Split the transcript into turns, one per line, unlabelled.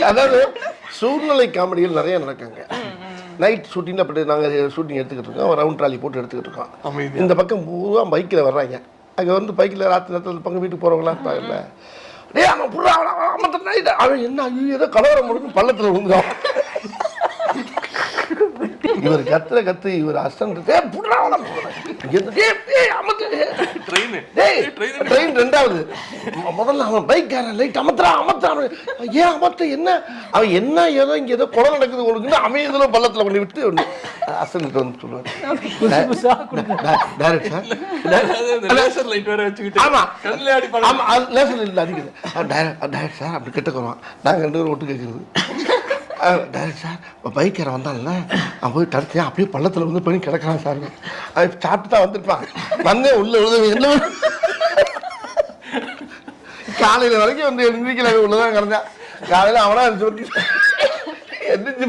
அதாவது சூழ்நிலை காமெடிகள் நிறைய நடக்குங்க. நைட் ஷூட்டிங் அப்படி நாங்கள் ஷூட்டிங் எடுத்துக்கிட்டு இருக்கோம், ரவுண்ட் ட்ராலி போட்டு எடுத்துக்கிட்டு இருக்கோம். இந்த பக்கம் பூரா பைக்கில் வர்றாங்க. அங்கே வந்து பைக்கில் ராத்திரி நேரத்தில் பக்கம் வீட்டுக்கு போகிறவங்களா இருப்பாங்கல்ல, டே அவன் புறா அவன் என்ன ஐயோ ஏதோ கலவரம் முடிஞ்சு பள்ளத்தில் விழுந்தான். இவர் கத்து இவர் அஸ்டன்ட் ட்ரெயின் ரெண்டாவது முதல்ல அவன் பைக்காரன் லைட் அமர்த்தான் ஏன் அமர்த்த என்ன அவன் என்ன ஏதோ இங்க ஏதோ கொலை நடக்குது உங்களுக்கு அவன் எதுல பள்ளத்துல பண்ணி விட்டு அஸ்டன்ட் வந்து சொல்லுவார், டைரக்ட் சார் அப்படி கிட்ட வருவான். நாங்கள் 2 பேரும் ஒட்டு கேட்கறது, டைரக்ட் சார் பைக்கரை வந்தான்ல அவன் போய் தடுத்தேன் அப்படியே பள்ளத்தில் வந்து பண்ணி கிடக்கிறான் சார். அது சாப்பிட்டு தான் வந்துருப்பான். வந்தே உள்ள என்ன காலையில் வரைக்கும் வந்து எழுந்திரிக்கல உள்ளதான் கிடந்தான். காலையில் அவனா சொல்லி எந்திரிச்சு